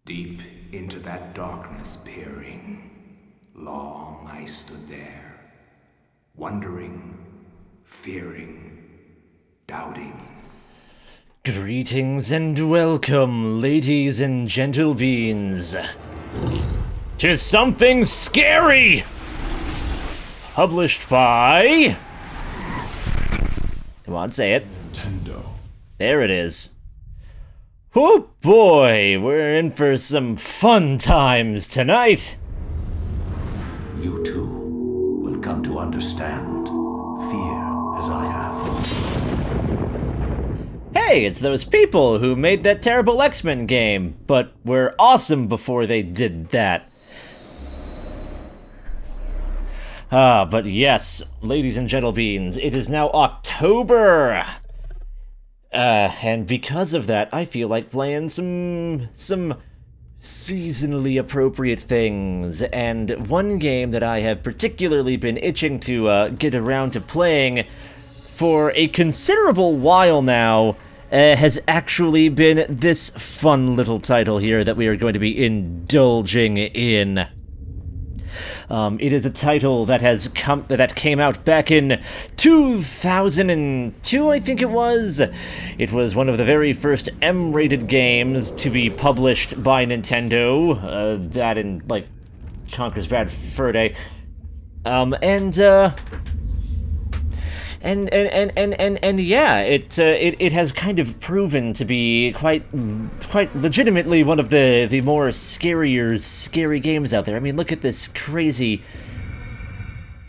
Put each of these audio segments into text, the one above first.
Deep into that darkness peering, long I stood there, wondering, fearing, doubting. Greetings and welcome, ladies and gentle beans, to Something Scary! Published by... Come on, say it. Nintendo. There it is. Oh boy, we're in for some fun times tonight. You too will come to understand fear as I have. Hey, it's those people who made that terrible X-Men game, but were awesome before they did that. But yes, ladies and gentle beans, it is now October! And because of that, I feel like playing some seasonally appropriate things, and one game that I have particularly been itching to get around to playing for a considerable while now has actually been this fun little title here that we are going to be indulging in. It is a title that came out back in 2002, I think it was. It was one of the very first M-rated games to be published by Nintendo. That and like Conker's Bad Fur Day. And yeah, it has kind of proven to be quite legitimately one of the more scary games out there. I mean, look at this crazy,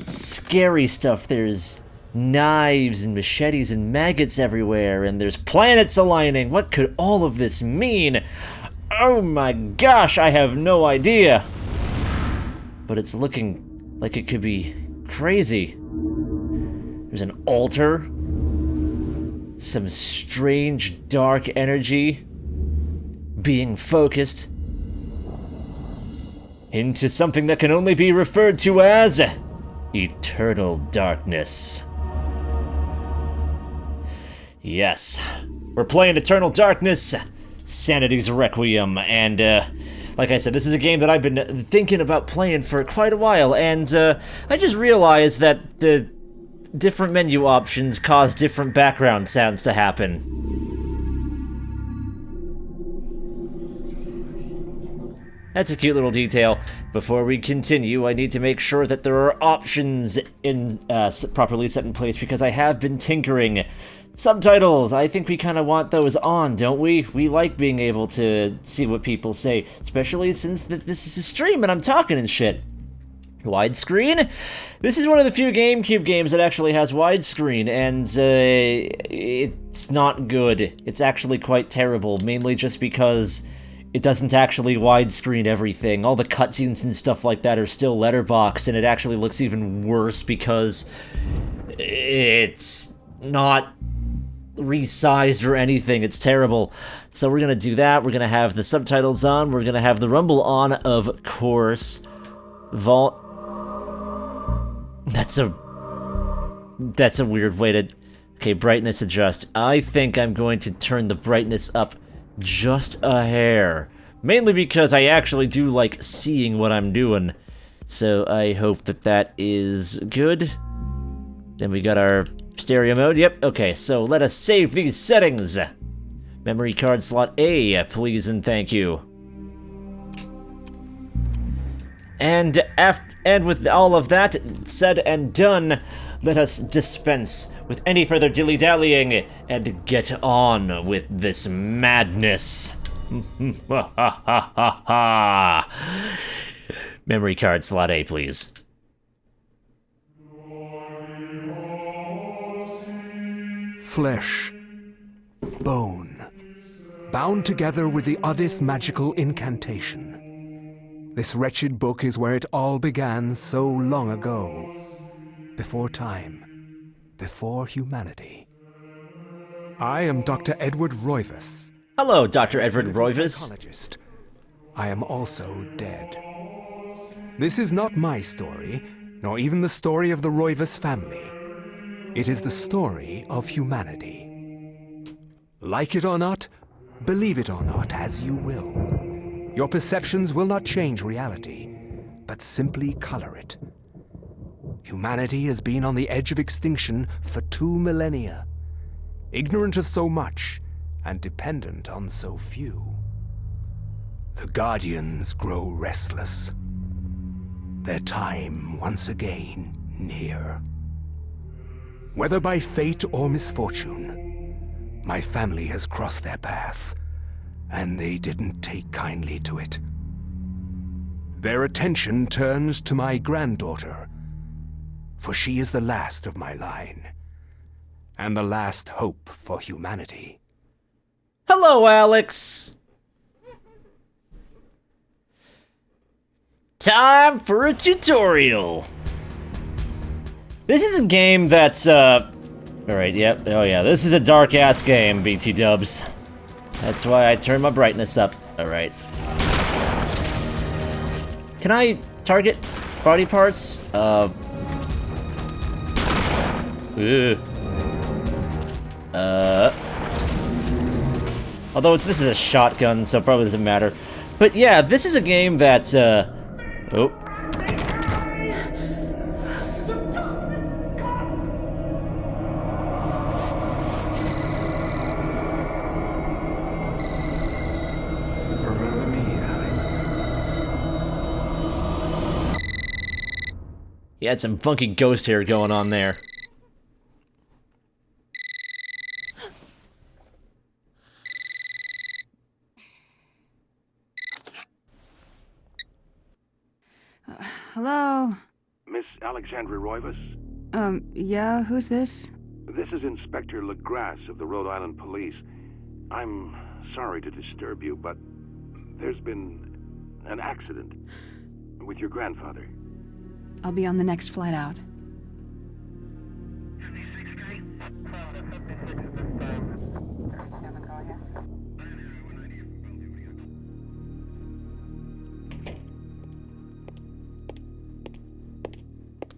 scary stuff. There's knives and machetes and maggots everywhere, and there's planets aligning. What could all of this mean? Oh my gosh, I have no idea. But it's looking like it could be crazy. There's an altar, some strange dark energy being focused into something that can only be referred to as eternal darkness. Yes, we're playing Eternal Darkness, Sanity's Requiem, and like I said, this is a game that I've been thinking about playing for quite a while, and I just realized that the different menu options cause different background sounds to happen. That's a cute little detail. Before we continue, I need to make sure that there are options properly set in place, because I have been tinkering. Subtitles, I think we kind of want those on, don't we? We like being able to see what people say, especially since this is a stream and I'm talking and shit. Widescreen? This is one of the few GameCube games that actually has widescreen, and it's not good. It's actually quite terrible, mainly just because it doesn't actually widescreen everything. All the cutscenes and stuff like that are still letterboxed, and it actually looks even worse because it's not resized or anything. It's terrible. So we're gonna do that. We're gonna have the subtitles on. We're gonna have the rumble on, of course. That's a weird way to... Okay, brightness adjust. I think I'm going to turn the brightness up just a hair. Mainly because I actually do like seeing what I'm doing. So I hope that is good. Then we got our stereo mode. Yep, okay, so let us save these settings. Memory card slot A, please and thank you. And with all of that said and done, let us dispense with any further dilly-dallying and get on with this madness. Memory card slot A, please. Flesh, bone, bound together with the oddest magical incantation. This wretched book is where it all began so long ago. Before time. Before humanity. I am Dr. Edward Roivas. Hello, Dr. Edward Roivas. Psychologist. I am also dead. This is not my story, nor even the story of the Roivas family. It is the story of humanity. Like it or not, believe it or not, as you will. Your perceptions will not change reality, but simply color it. Humanity has been on the edge of extinction for 2 millennia, ignorant of so much and dependent on so few. The Guardians grow restless, their time once again near. Whether by fate or misfortune, my family has crossed their path, and they didn't take kindly to it. Their attention turns to my granddaughter, for she is the last of my line, and the last hope for humanity. Hello, Alex! Time for a tutorial! This is a game that's, Alright, yep, oh yeah, this is a dark-ass game, BT dubs. That's why I turned my brightness up. Alright. Can I target body parts? Although this is a shotgun, so it probably doesn't matter. But yeah, this is a game that, oh. Remember me, Alex. He had some funky ghost hair going on there. Hello? Miss Alexandra Roivas? Yeah, who's this? This is Inspector LeGrasse of the Rhode Island Police. I'm sorry to disturb you, but there's been an accident with your grandfather. I'll be on the next flight out.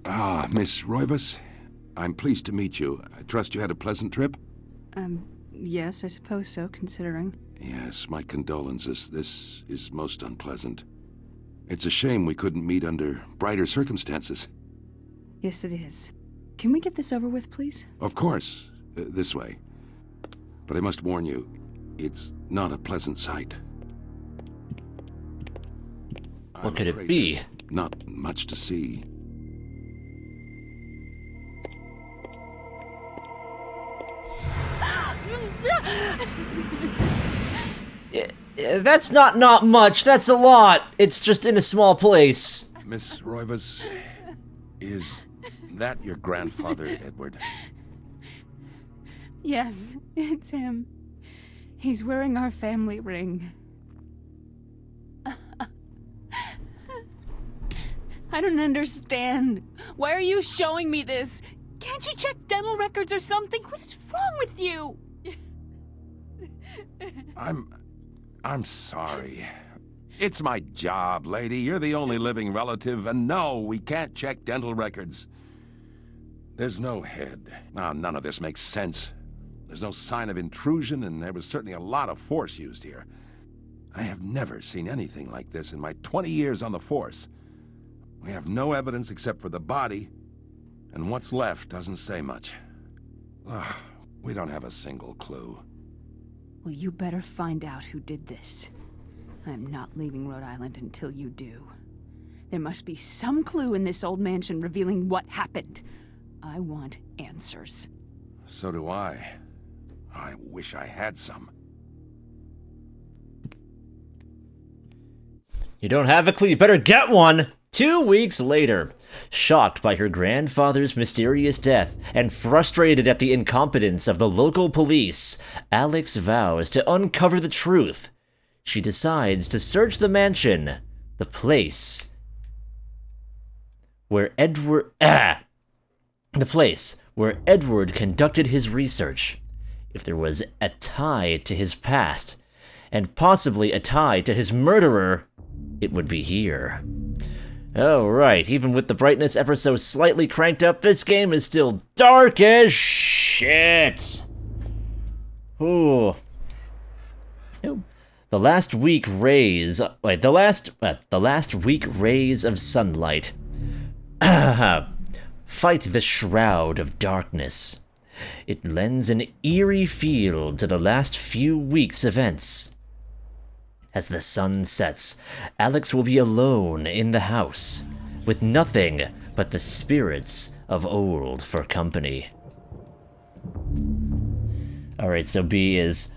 Ah, Miss Roivas. I'm pleased to meet you. I trust you had a pleasant trip? Yes, I suppose so, considering. Yes, my condolences. This is most unpleasant. It's a shame we couldn't meet under brighter circumstances. Yes, it is. Can we get this over with, please? Of course, this way. But I must warn you, it's not a pleasant sight. What could it be? Not much to see. That's not much, that's a lot. It's just in a small place. Miss Roivas, is that your grandfather, Edward? Yes, it's him. He's wearing our family ring. I don't understand. Why are you showing me this? Can't you check dental records or something? What is wrong with you? I'm sorry. It's my job, lady. You're the only living relative, and no, we can't check dental records. There's no head. None of this makes sense. There's no sign of intrusion, and there was certainly a lot of force used here. I have never seen anything like this in my 20 years on the force. We have no evidence except for the body, and what's left doesn't say much. We don't have a single clue. Well, you better find out who did this. I'm not leaving Rhode Island until you do. There must be some clue in this old mansion revealing what happened. I want answers. So do I. I wish I had some. You don't have a clue, you better get one! 2 weeks later, shocked by her grandfather's mysterious death and frustrated at the incompetence of the local police, Alex vows to uncover the truth. She decides to search the mansion, the place where Edward conducted his research. If there was a tie to his past, and possibly a tie to his murderer, it would be here. Oh, right, even with the brightness ever so slightly cranked up, this game is still dark as shit! Ooh. The The last weak rays of sunlight fight the shroud of darkness. It lends an eerie feel to the last few weeks' events. As the sun sets, Alex will be alone in the house, with nothing but the spirits of old for company. Alright, so B is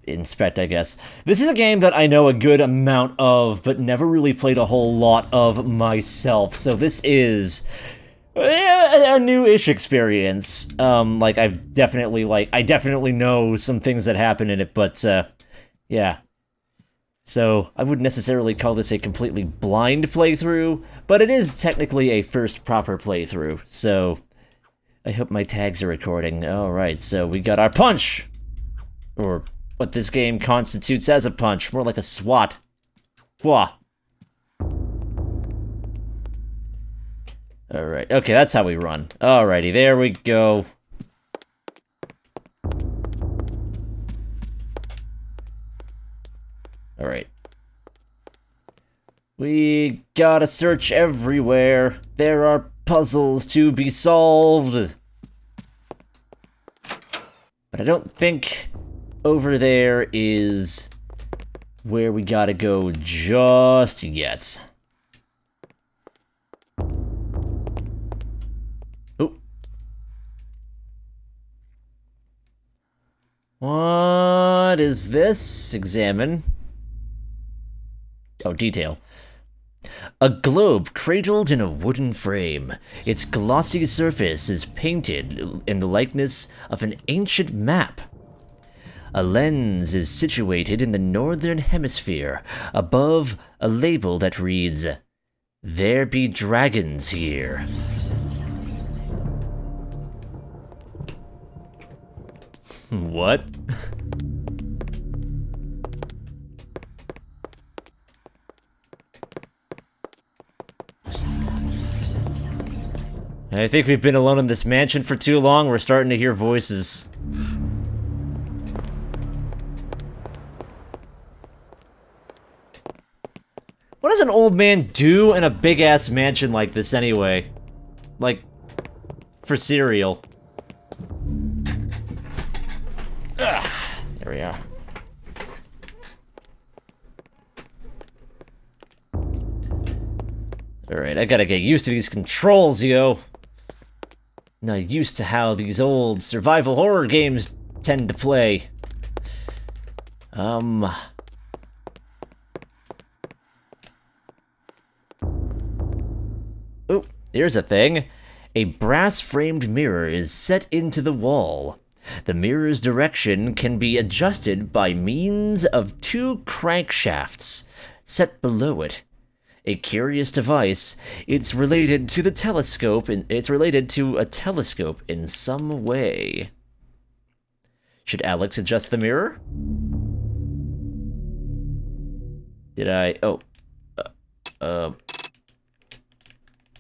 inspect, I guess. This is a game that I know a good amount of, but never really played a whole lot of myself, so this is a new-ish experience. I definitely know some things that happen in it, but, yeah. So, I wouldn't necessarily call this a completely blind playthrough, but it is technically a first proper playthrough, so I hope my tags are recording. Alright, so we got our punch! Or what this game constitutes as a punch, more like a swat. Wah! Alright, okay, that's how we run. Alrighty, there we go. Alright. We gotta search everywhere. There are puzzles to be solved. But I don't think over there is where we gotta go just yet. Oh. What is this? Examine. Oh, detail. A globe cradled in a wooden frame. Its glossy surface is painted in the likeness of an ancient map. A lens is situated in the northern hemisphere, above a label that reads, "There be dragons here." What? I think we've been alone in this mansion for too long. We're starting to hear voices. What does an old man do in a big-ass mansion like this anyway? Like, for cereal. Ugh, there we are. Alright, I gotta get used to these controls, yo. Not used to how these old survival horror games tend to play. Oh, here's a thing. A brass-framed mirror is set into the wall. The mirror's direction can be adjusted by means of two crankshafts set below it. A curious device. It's related to the telescope, and it's related to a telescope in some way. Should Alex adjust the mirror? Did I? Oh,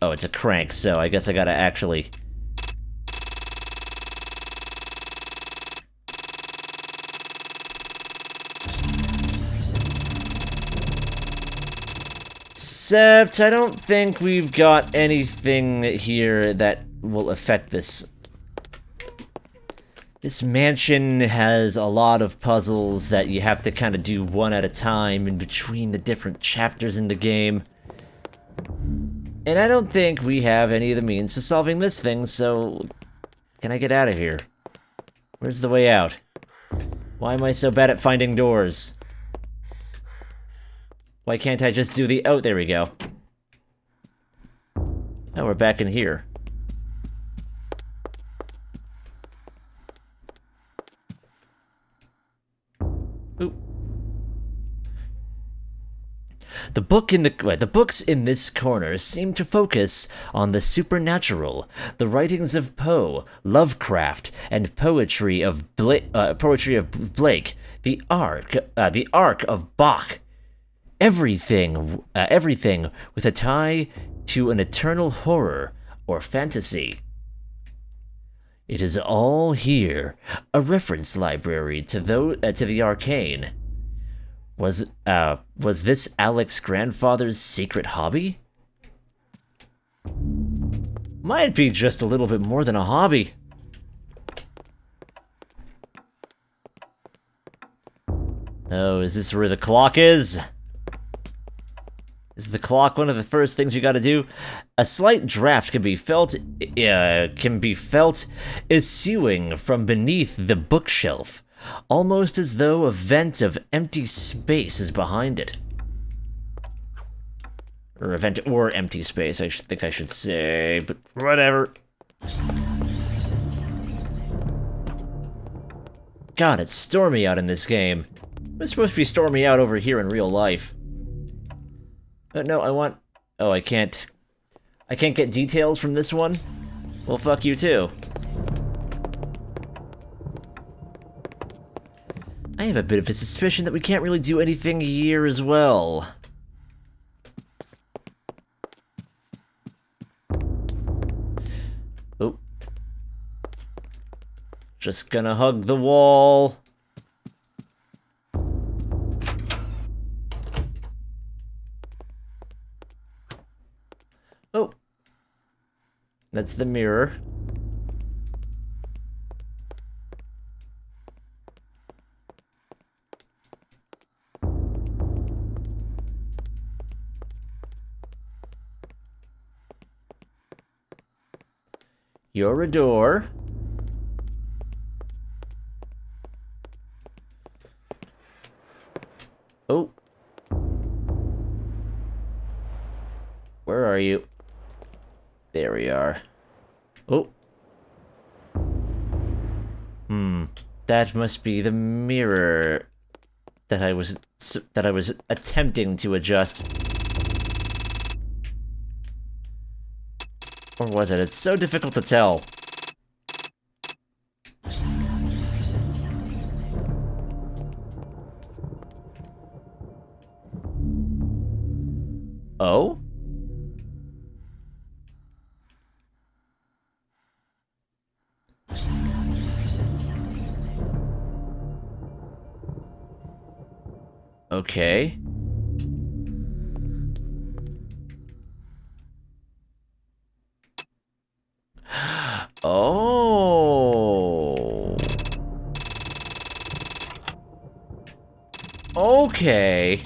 it's a crank, so I guess I gotta actually. Except, I don't think we've got anything here that will affect this. This mansion has a lot of puzzles that you have to kind of do one at a time in between the different chapters in the game. And I don't think we have any of the means to solving this thing, so can I get out of here? Where's the way out? Why am I so bad at finding doors? Why can't I just do the... Oh, there we go. Now we're back in here. Ooh. The books in this corner seem to focus on the supernatural, the writings of Poe, Lovecraft, and poetry of Blake, the Ark of Bach. Everything with a tie to an eternal horror or fantasy. It is all here, a reference library to the arcane. Was this Alec's grandfather's secret hobby? Might be just a little bit more than a hobby. Oh, is this where the clock is? Is the clock one of the first things you gotta do? A slight draft can be felt issuing from beneath the bookshelf, almost as though a vent of empty space is behind it. Or a vent or empty space, I think I should say, but whatever. God, it's stormy out in this game. It's supposed to be stormy out over here in real life. No, I want... Oh, I can't get details from this one? Well, fuck you too. I have a bit of a suspicion that we can't really do anything here as well. Oh. Just gonna hug the wall. Oh. That's the mirror. You're a door. Oh. Where are you? There we are. Oh. That must be the mirror that I was attempting to adjust. Or was it? It's so difficult to tell. Oh? Okay. Oh. Okay.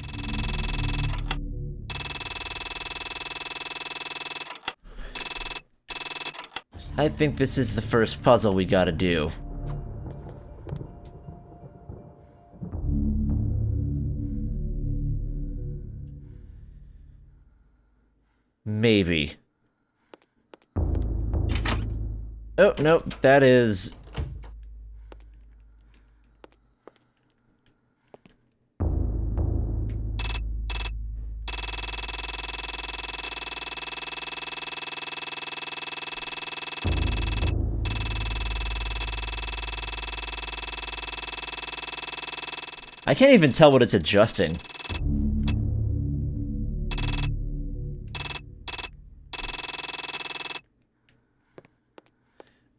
I think this is the first puzzle we gotta do. Maybe. Oh, no, that is... I can't even tell what it's adjusting.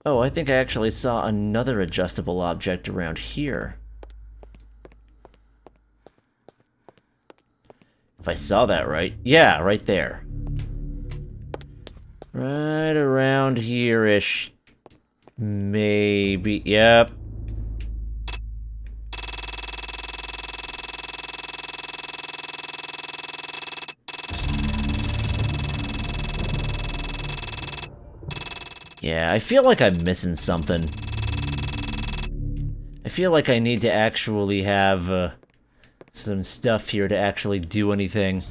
Oh, I think I actually saw another adjustable object around here. If I saw that right. Yeah, right there. Right around here-ish. Maybe. Yep. Yeah, I feel like I'm missing something. I feel like I need to actually have some stuff here to actually do anything.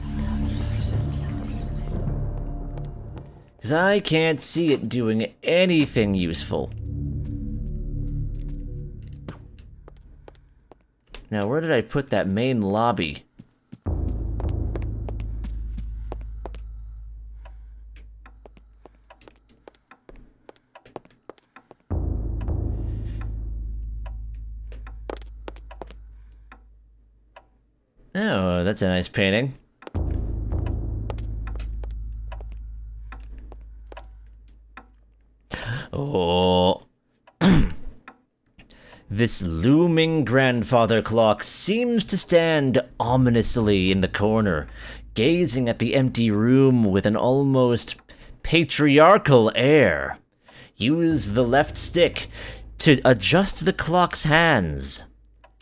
Because I can't see it doing anything useful. Now, where did I put that main lobby? Oh, that's a nice painting. Oh. This looming grandfather clock seems to stand ominously in the corner, gazing at the empty room with an almost patriarchal air. Use the left stick to adjust the clock's hands.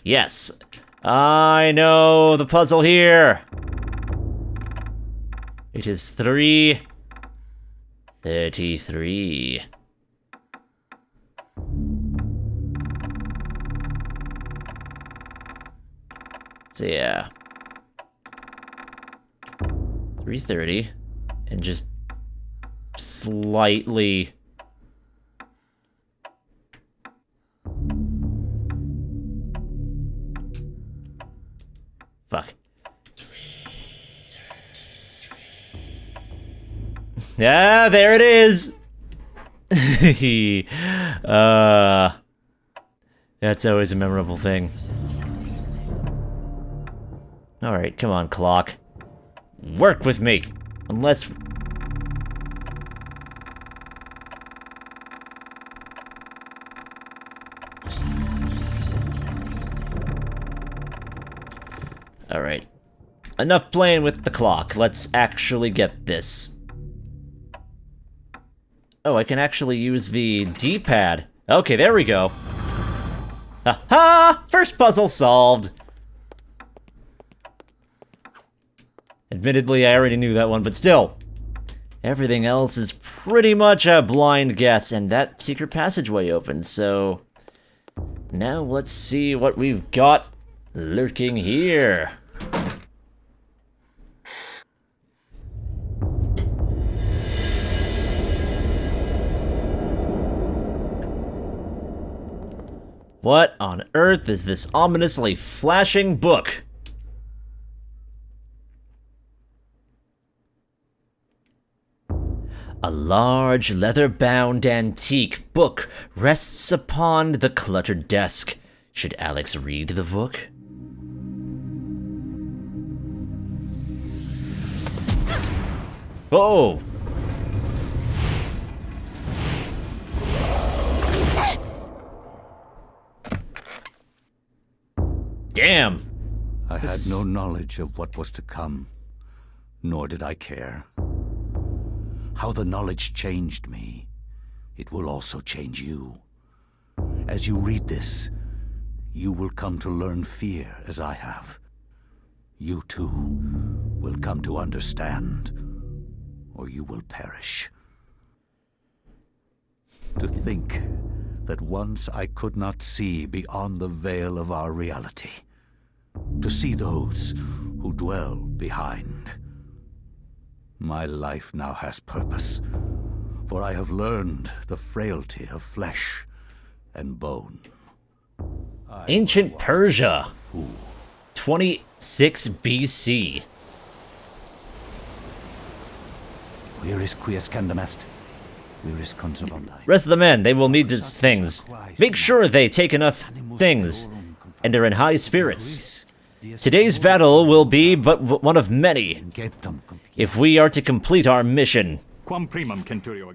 Yes, I know the puzzle here. It is 3:33. So yeah, 3:30, and just slightly. Fuck. Yeah, there it is. That's always a memorable thing. Alright, come on, clock. Work with me! Unless... Alright. Enough playing with the clock. Let's actually get this. Oh, I can actually use the D-pad. Okay, there we go. Aha! First puzzle solved! Admittedly, I already knew that one, but still. Everything else is pretty much a blind guess, and that secret passageway opens, so... Now let's see what we've got lurking here. What on earth is this ominously flashing book? A large, leather-bound antique book rests upon the cluttered desk. Should Alex read the book? Oh! Damn! I had no knowledge of what was to come, nor did I care. How the knowledge changed me, it will also change you. As you read this, you will come to learn fear as I have. You too will come to understand, or you will perish. To think that once I could not see beyond the veil of our reality, to see those who dwell behind. My life now has purpose, for I have learned the frailty of flesh and bone. Ancient Persia, 26 BC. Where is Quies Candamest? Where is Conservandi? Rest of the men, they will need these things. Make sure they take enough things, and are in high spirits. Today's battle will be but one of many, if we are to complete our mission.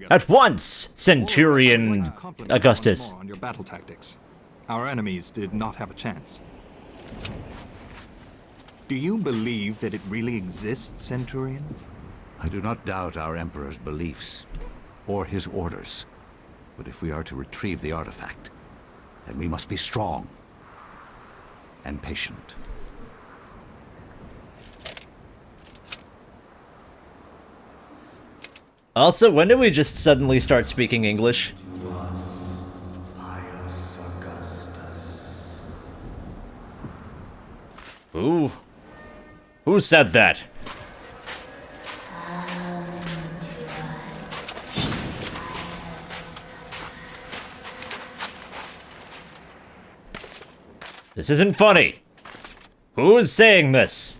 At once, Centurion Augustus. On your battle tactics. Our enemies did not have a chance. Do you believe that it really exists, Centurion? I do not doubt our Emperor's beliefs, or his orders. But if we are to retrieve the artifact, then we must be strong and patient. Also, when did we just suddenly start speaking English? Ooh. Who said that? This isn't funny. Who is saying this?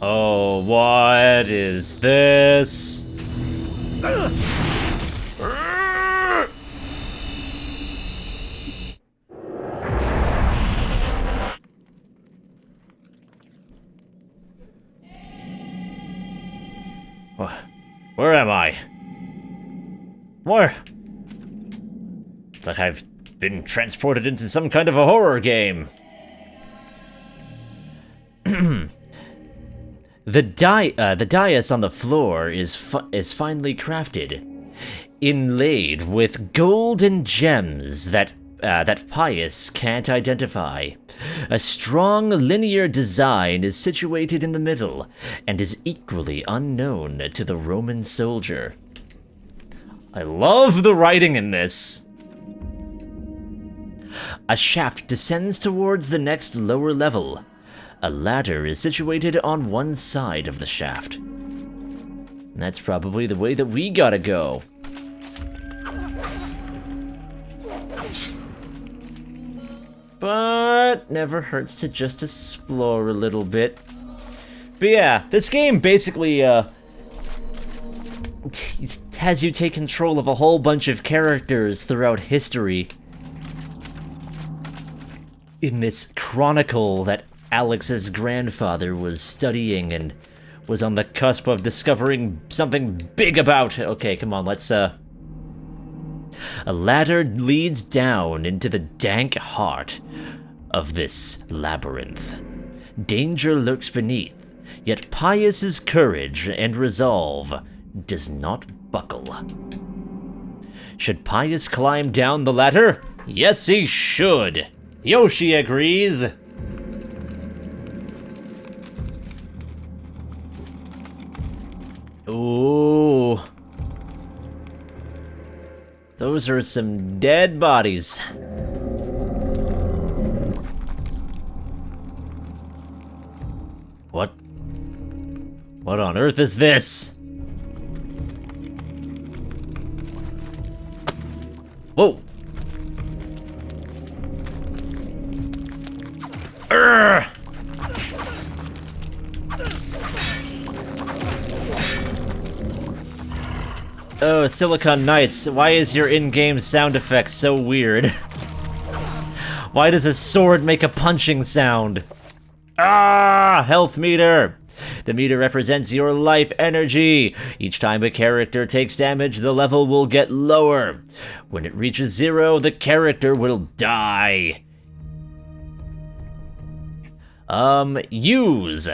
Oh, what is this? Where am I? Where? It's like I've been transported into some kind of a horror game. The dais on the floor is finely crafted, inlaid with gold and gems that Pius can't identify. A strong linear design is situated in the middle, and is equally unknown to the Roman soldier. I love the writing in this. A shaft descends towards the next lower level. A ladder is situated on one side of the shaft. And that's probably the way that we gotta go. But never hurts to just explore a little bit. But yeah, this game basically has you take control of a whole bunch of characters throughout history. In this chronicle that Alex's grandfather was studying and was on the cusp of discovering something big about. Okay, come on, let's A ladder leads down into the dank heart of this labyrinth. Danger lurks beneath, yet Pius's courage and resolve does not buckle. Should Pius climb down the ladder? Yes, he should. Yoshi agrees. Ooh. Those are some dead bodies. What? What on earth is this? Whoa! Urgh! Oh, Silicon Knights, why is your in-game sound effect so weird? Why does a sword make a punching sound? Ah! Health meter! The meter represents your life energy. Each time a character takes damage, the level will get lower. When it reaches 0, the character will die. Use.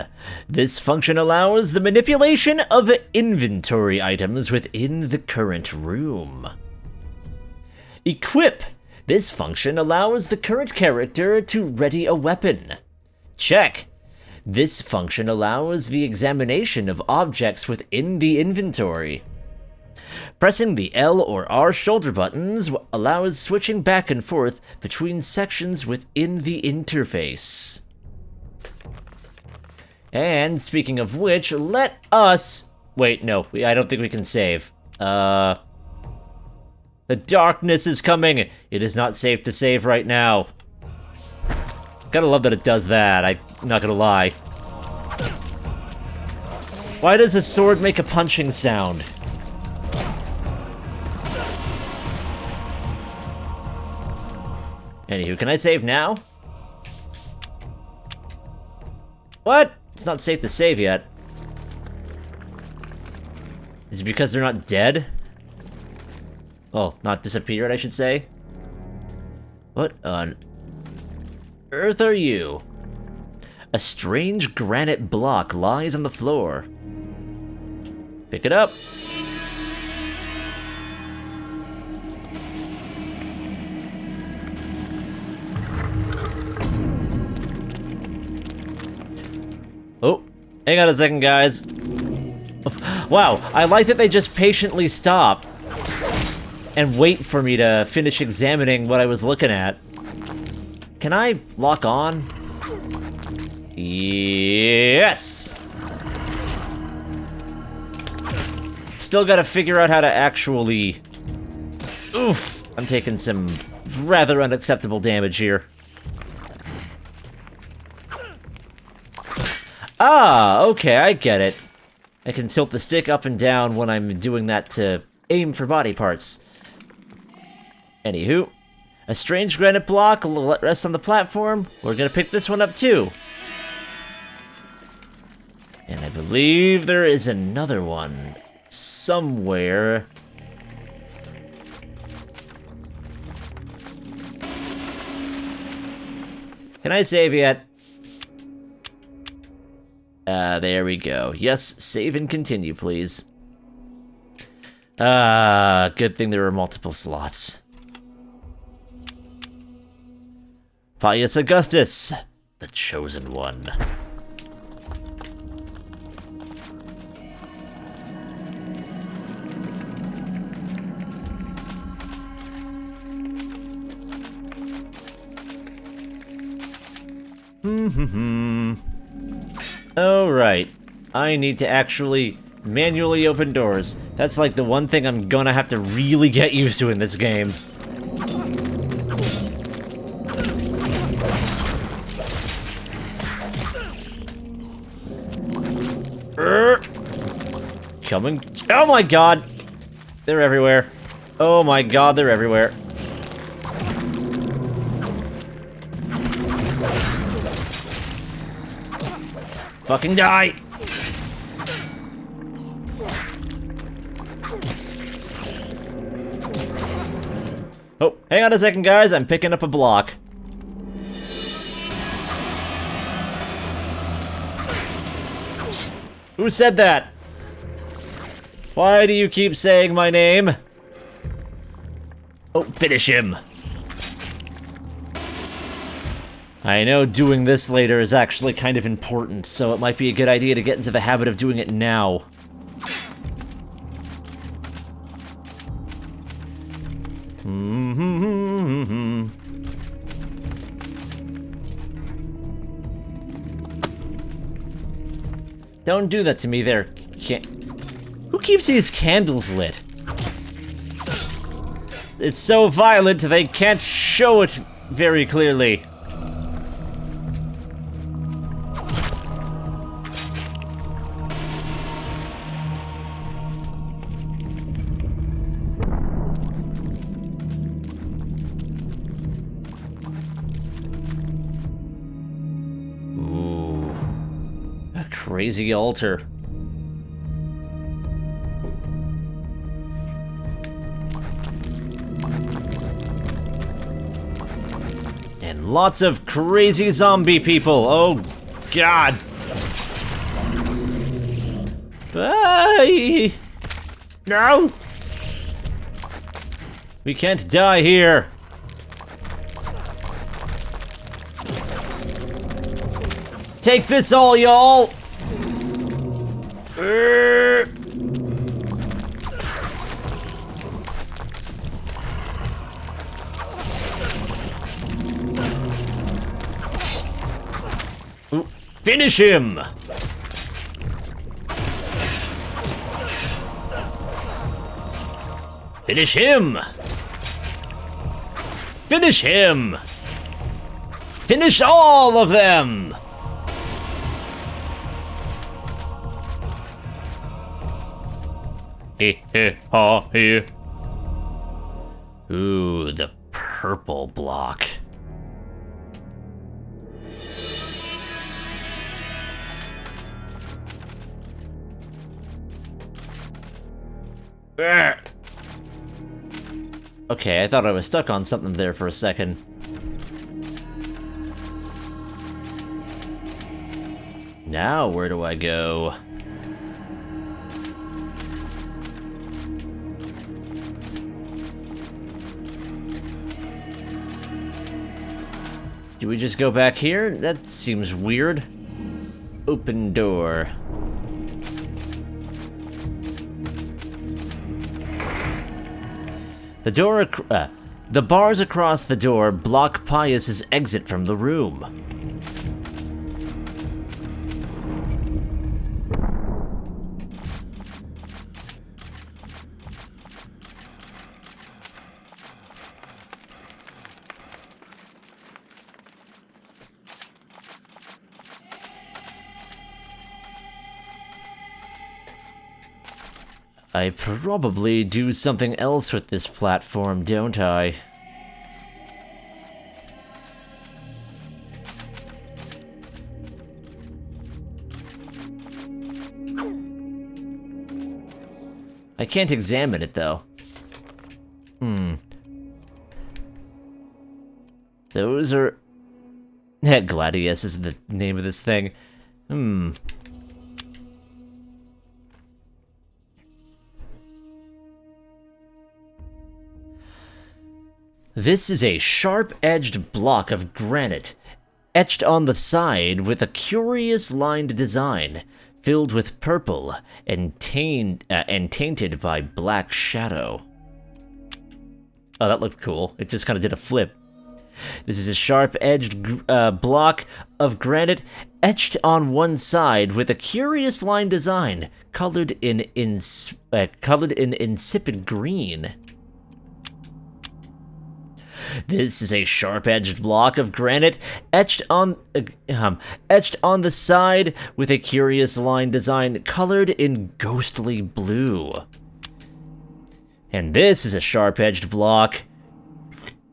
This function allows the manipulation of inventory items within the current room. Equip. This function allows the current character to ready a weapon. Check. This function allows the examination of objects within the inventory. Pressing the L or R shoulder buttons allows switching back and forth between sections within the interface. And speaking of which, let us... Wait, no, I don't think we can save. The darkness is coming. It is not safe to save right now. Gotta love that it does that, I'm not gonna lie. Why does a sword make a punching sound? Anywho, can I save now? What? It's not safe to save yet. Is it because they're not dead? Well, not disappeared, I should say. What on earth are you? A strange granite block lies on the floor. Pick it up. Oh, hang on a second, guys. Wow, I like that they just patiently stop and wait for me to finish examining what I was looking at. Can I lock on? Yes! Still gotta figure out how to actually... Oof! I'm taking some rather unacceptable damage here. Ah, okay, I get it. I can tilt the stick up and down when I'm doing that to aim for body parts. Anywho, a strange granite block will rest on the platform. We're gonna pick this one up too. And I believe there is another one somewhere. Can I save yet? There we go. Yes, save and continue, please. Good thing there were multiple slots. Pius Augustus, the chosen one. Alright. I need to actually manually open doors. That's like the one thing I'm gonna have to really get used to in this game. Coming. Oh my god! They're everywhere. Oh my god, they're everywhere. Fucking die! Oh, hang on a second, guys. I'm picking up a block. Who said that? Why do you keep saying my name? Oh, finish him. I know doing this later is actually kind of important, so it might be a good idea to get into the habit of doing it now. Don't do that to me there. Who keeps these candles lit? It's so violent they can't show it very clearly. Ooh, a crazy altar. And lots of crazy zombie people. Oh, God. Ay. No. We can't die here. Take this all, y'all. Finish him! Finish him! Finish him! Finish all of them! Ooh, the purple block. Okay, I thought I was stuck on something there for a second. Now, where do I go? Do we just go back here? That seems weird. Open door. The bars across the door block Pius's exit from the room. I probably do something else with this platform, don't I? I can't examine it, though. Those are... Gladius is the name of this thing. This is a sharp-edged block of granite, etched on the side with a curious lined design, filled with purple and tainted by black shadow. Oh, that looked cool. It just kind of did a flip. This is a sharp-edged block of granite etched on one side with a curious line design, colored in insipid green. This is a sharp-edged block of granite etched on the side with a curious line design, colored in ghostly blue. And this is a sharp-edged block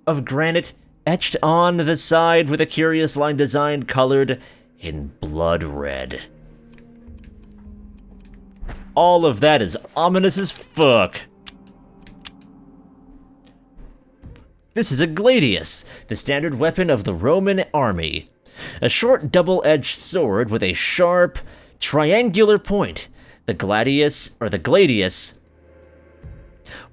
of granite etched on the side with a curious line design, colored in blood red. All of that is ominous as fuck. This is a gladius, the standard weapon of the Roman army. A short double-edged sword with a sharp, triangular point. The gladius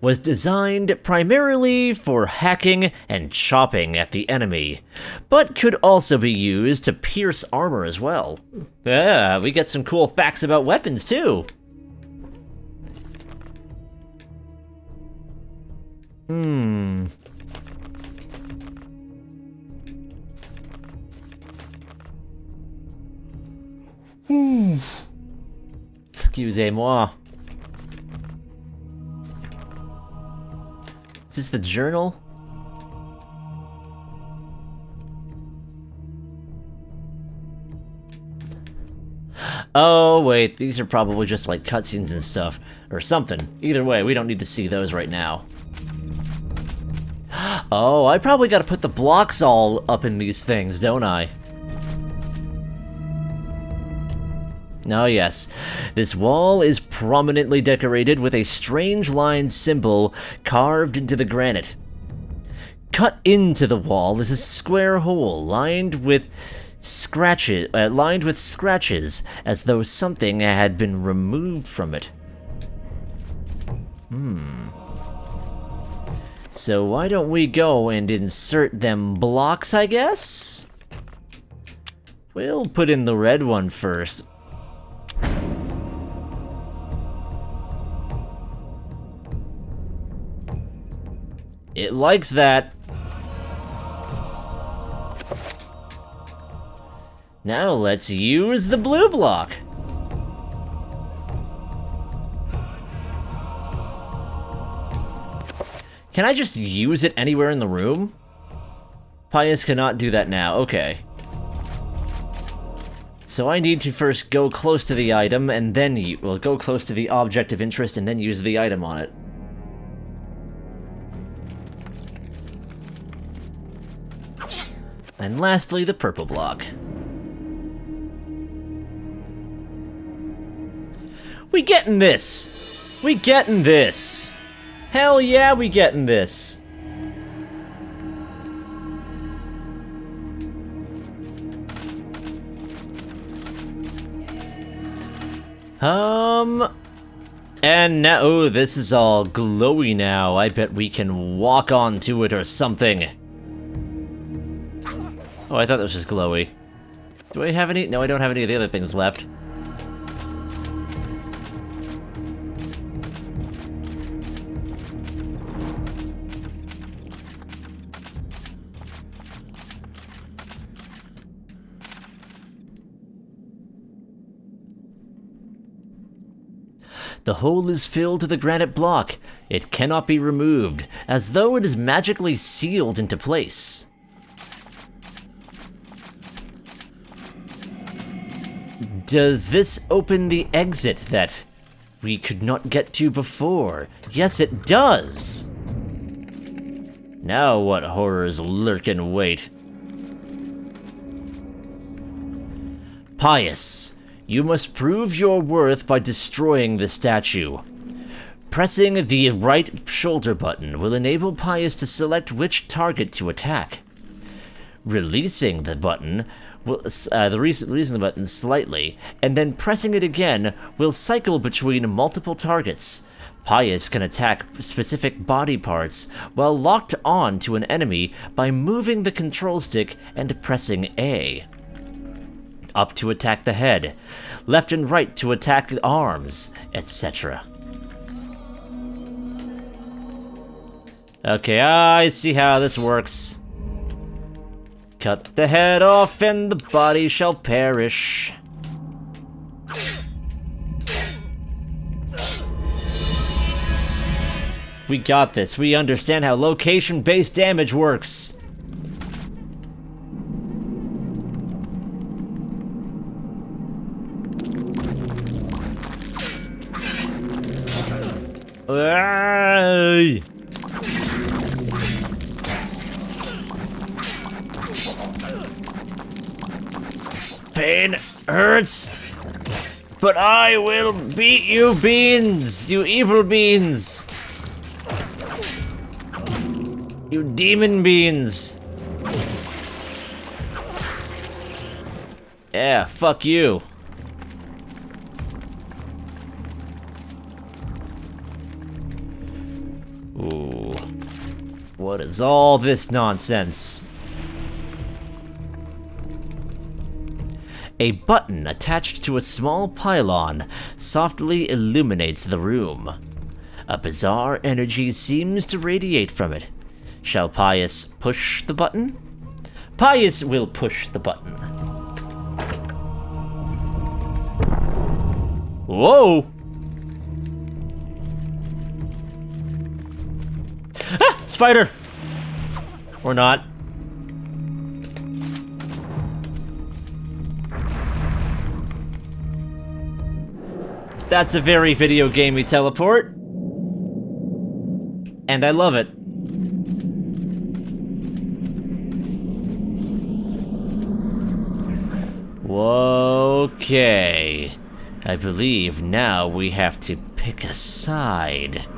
was designed primarily for hacking and chopping at the enemy, but could also be used to pierce armor as well. Yeah, we get some cool facts about weapons too. Excusez-moi. Is this the journal? Oh, wait, these are probably just like cutscenes and stuff, or something. Either way, we don't need to see those right now. Oh, I probably gotta put the blocks all up in these things, don't I? Oh yes, this wall is prominently decorated with a strange line symbol carved into the granite. Cut into the wall is a square hole lined with scratches, as though something had been removed from it. So why don't we go and insert them blocks, I guess? We'll put in the red one first. It likes that. Now let's use the blue block. Can I just use it anywhere in the room? Pius cannot do that now, okay. So I need to first go close to the item and then go close to the object of interest and then use the item on it. And lastly, the purple block. We getting this! We getting this! Hell yeah, we getting this! And now, oh, this is all glowy now. I bet we can walk onto it or something. Oh, I thought that was just glowy. Do I have any? No, I don't have any of the other things left. The hole is filled to the granite block. It cannot be removed, as though it is magically sealed into place. Does this open the exit that we could not get to before. Yes, it does! Now what horrors lurk in wait? Pious, you must prove your worth by destroying the statue. Pressing the right shoulder button will enable Pious to select which target to attack. Releasing the button releasing the button slightly, and then pressing it again will cycle between multiple targets. Pious can attack specific body parts while locked on to an enemy by moving the control stick and pressing A. Up to attack the head, left and right to attack the arms, etc. Okay, I see how this works. Cut the head off and the body shall perish. We got this. We understand how location-based damage works. Ay! Pain hurts, but I will beat you, Beans! You evil beans! You demon beans! Yeah, fuck you. Ooh. What is all this nonsense? A button attached to a small pylon softly illuminates the room. A bizarre energy seems to radiate from it. Shall Pious push the button? Pious will push the button. Whoa! Ah! Spider! Or not. That's a very video gamey teleport. And I love it. Okay. I believe now we have to pick a side.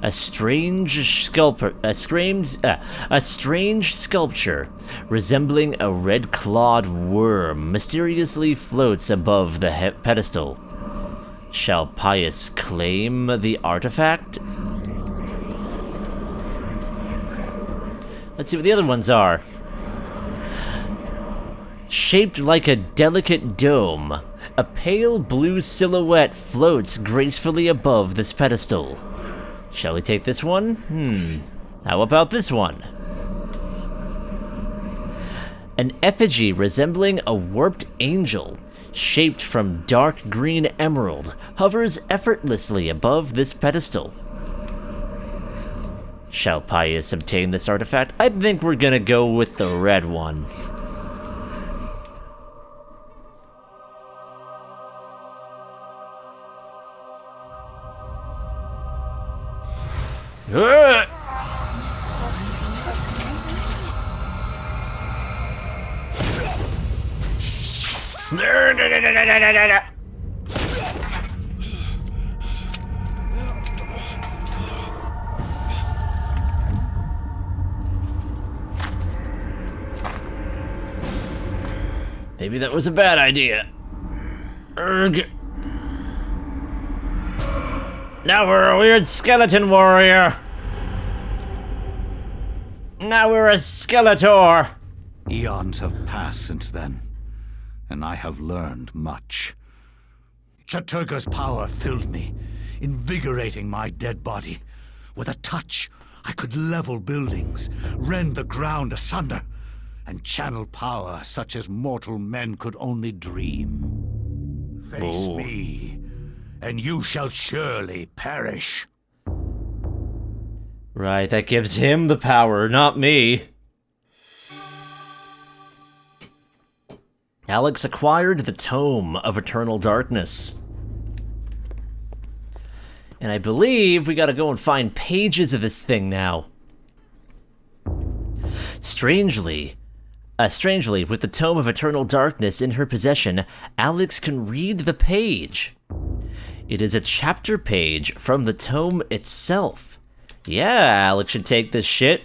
A strange sculpture resembling a red-clawed worm mysteriously floats above the pedestal. Shall Pious claim the artifact? Let's see what the other ones are. Shaped like a delicate dome, a pale blue silhouette floats gracefully above this pedestal. Shall we take this one? How about this one? An effigy resembling a warped angel, shaped from dark green emerald, hovers effortlessly above this pedestal. Shall Pious obtain this artifact? I think we're gonna go with the red one. Maybe that was a bad idea. Urgh. Now we're a weird skeleton warrior. Now we're a Skeletor. Eons have passed since then, and I have learned much. Chattur'gha's power filled me, invigorating my dead body. With a touch, I could level buildings, rend the ground asunder, and channel power such as mortal men could only dream. Face me, and you shall surely perish. Right, that gives him the power, not me. Alex acquired the Tome of Eternal Darkness. And I believe we gotta go and find pages of this thing now. Strangely, with the Tome of Eternal Darkness in her possession, Alex can read the page. It is a chapter page from the tome itself. Yeah, Alex should take this shit.